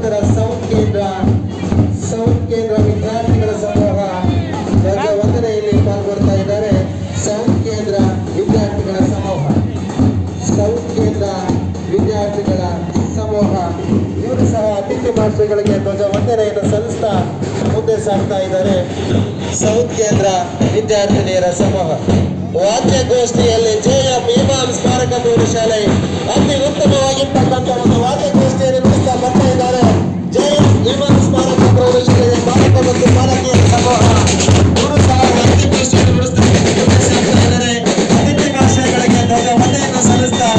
ನಂತರ ಸೌತ್ ಕೇಂದ್ರ ವಿದ್ಯಾರ್ಥಿಗಳ ಸಮೂಹ ಧ್ವಜವಂದನೆಯಲ್ಲಿ ಪಾಲ್ಗೊಳ್ತಾ ಇದ್ದಾರೆ. ಸೌತ್ ಕೇಂದ್ರ ವಿದ್ಯಾರ್ಥಿಗಳ ಸಮೂಹ ಇವರು ಸಹ ಅತಿಥಿ ಮಾಸ್ಟರ್ಗಳಿಗೆ ಧ್ವಜವಂದನೆಯನ್ನು ಸಲ್ಲಿಸ್ತಾ ಮುಂದೆ ಸಾಗ್ತಾ ಇದ್ದಾರೆ. ಸೌತ್ ಕೇಂದ್ರ ವಿದ್ಯಾರ್ಥಿನಿಯರ ಸಮೂಹ ವಾದ್ಯಗೋಷ್ಠಿಯಲ್ಲಿ ಜೆಎಂ ಇಮಾಮ್ ಸ್ಮಾರಕ ಪ್ರೌಢಶಾಲೆ ಅತಿ ಉತ್ತಮವಾಗಿರ್ತಕ್ಕಂಥ ಒಂದು ವಾದ್ಯಗೋಷ್ಠಿಯನ್ನು ನಡೆಸ್ತಾ ಬರ್ತಾ ಇದ್ದಾರೆ. ಜೆಎಂ ಇಮಾಮ್ ಸ್ಮಾರಕ ಪ್ರೌಢಶಾಲೆಯ ಬಾಲಕ ಮತ್ತು ಬಾಲಕಿಯರ ಸಮೂಹ ಇವರು ಸಹ ವಾದ್ಯಗೋಷ್ಠಿಯನ್ನು ನಡೆಸ್ತಾ ಇದ್ದಾರೆ. ಅತಿಥಿ ಮಾಸ್ಟರ್ಗಳಿಗೆ ಧ್ವಜವಂದನೆಯನ್ನು ಸಲ್ಲಿಸ್ತಾ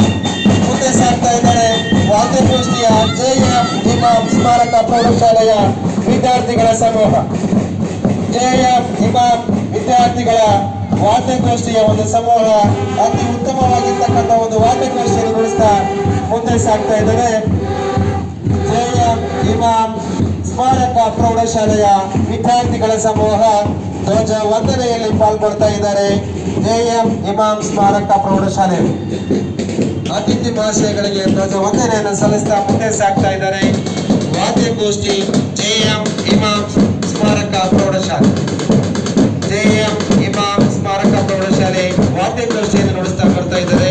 ಮುಂದೆ ಸಾಗ್ತಾ ಇದ್ದಾರೆ. ವಾದ್ಯಗೋಷ್ಠಿಯ ಜೆಎಂ ಇಮಾಮ್ ಸ್ಮಾರಕ ಪ್ರೌಢಶಾಲೆಯ ವಿದ್ಯಾರ್ಥಿಗಳ ಸಮೂಹ ಜೆಎಂ ಇಮಾಮ್ ವಿದ್ಯಾರ್ಥಿಗಳ ವಾದ್ಯಗೋಷ್ಠಿಯ ಒಂದು ಸಮೂಹ ಅತಿ ಉತ್ತಮವಾಗಿರ್ತಕ್ಕಂಥ ಒಂದು ವಾದ್ಯಗೋಷ್ಠಿಯನ್ನು ನಡೆಸ್ತಾ ಮುಂದೆ ಸಾಗ್ತಾ ಇದ್ದಾರೆ. ಜೆಎಂ ಇಮಾಮ್ ಸ್ಮಾರಕ ಪ್ರೌಢಶಾಲೆಯ ವಿದ್ಯಾರ್ಥಿಗಳ ಸಮೂಹ ಧ್ವಜ ವಂದನೆಯಲ್ಲಿ ಪಾಲ್ಗೊಳ್ತಾ ಇದ್ದಾರೆ. ಜೆಎಂ ಇಮಾಮ್ ಸ್ಮಾರಕ ಪ್ರೌಢಶಾಲೆ ಅತಿಥಿ ಮಹಾಶಯಗಳಿಗೆ ಧ್ವಜ ವಂದನೆಯನ್ನು ಸಲ್ಲಿಸ್ತಾ ಮುಂದೆ ಸಾಗ್ತಾ ಇದ್ದಾರೆ. ವಾದ್ಯಗೋಷ್ಠಿ ಜೆಎಂ ಇಮಾಮ್ ಸ್ಮಾರಕ ಪ್ರೌಢಶಾಲೆ ವಾದ್ಯಗೋಷ್ಠಿಯನ್ನು ನಡೆಸ್ತಾ ಬರ್ತಾ ಇದ್ದಾರೆ.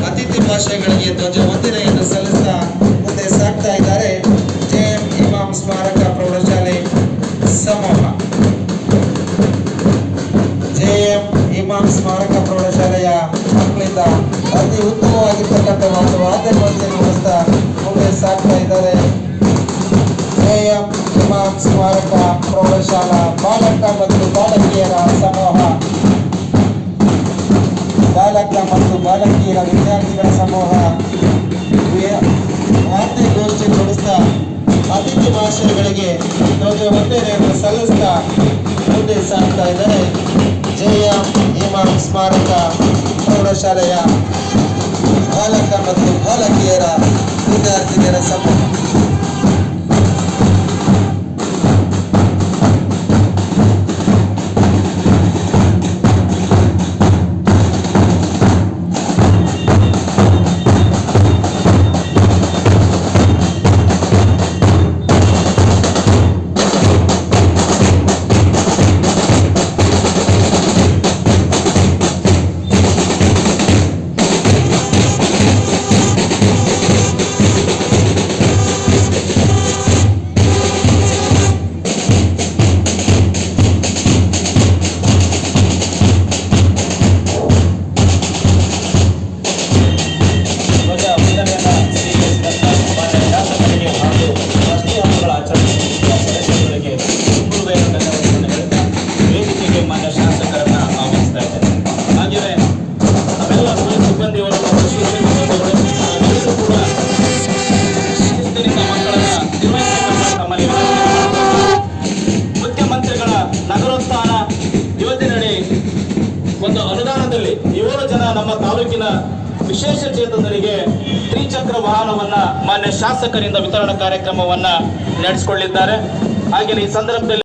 ಅತಿಥಿ ಭಾಷೆಗಳಿಗೆ ಧ್ವಜ ವಂದನೆಯನ್ನು ಸಲ್ಲಿಸ್ತಾ ಮುಂದೆ ಸಾಗ್ತಾ ಇದ್ದಾರೆ. ಜೆಎಂ ಇಮಾಮ್ ಸ್ಮಾರಕ ಪ್ರೌಢಶಾಲೆ ಸಮೂಹ ಜೆಎಂ ಇಮಾಮ್ ಸ್ಮಾರಕ ಪ್ರೌಢಶಾಲೆಯ ಮಕ್ಕಳಿಂದ ಅತಿ ಉತ್ತಮವಾಗಿರ್ತಕ್ಕಂಥ ಒಂದು ವಾದ್ಯಗೋಷ್ಠಿಯನ್ನು ನಡೆಸ್ತಾ ಮುಂದೆ ಸಾಗ್ತಾ ಇದ್ದಾರೆ. ಜೆಎಂ ಇಮಾಮ್ ಸ್ಮಾರಕ ಪ್ರೌಢಶಾಲಾ ಬಾಲಕ ಮತ್ತು ಬಾಲಕಿಯರ ಸಮೂಹ ವಿದ್ಯಾರ್ಥಿಗಳ ಸಮೂಹ ವಾದ್ಯಗೋಷ್ಠಿ ನಡೆಸ್ತಾ ಅತಿಥಿ ಭಾಷೆಗಳಿಗೆ ಧ್ವಜ ವಂದನೆಯನ್ನು ಸಲ್ಲಿಸ್ತಾ ಮುಂದೆ ಸಾಗ್ತಾ ಇದ್ದಾರೆ. ಜೆಎಂ ಇಮಾಮ್ ಸ್ಮಾರಕ ಪ್ರೌಢಶಾಲೆಯ ಬಾಲಕ ಮತ್ತು ಬಾಲಕಿಯರ ವಿದ್ಯಾರ್ಥಿನಿಯರ ಸಮೂಹ ಒಂದು ಅನುದಾನದಲ್ಲಿ 7 ಜನ ನಮ್ಮ ತಾಲೂಕಿನ ವಿಶೇಷ ಚೇತನರಿಗೆ ತ್ರಿಚಕ್ರ ವಾಹನವನ್ನ ಮಾನ್ಯ ಶಾಸಕರಿಂದ ವಿತರಣಾ ಕಾರ್ಯಕ್ರಮವನ್ನ ನಡೆಸಿಕೊಳ್ಳಿದ್ದಾರೆ. ಹಾಗೆ ಈ ಸಂದರ್ಭದಲ್ಲಿ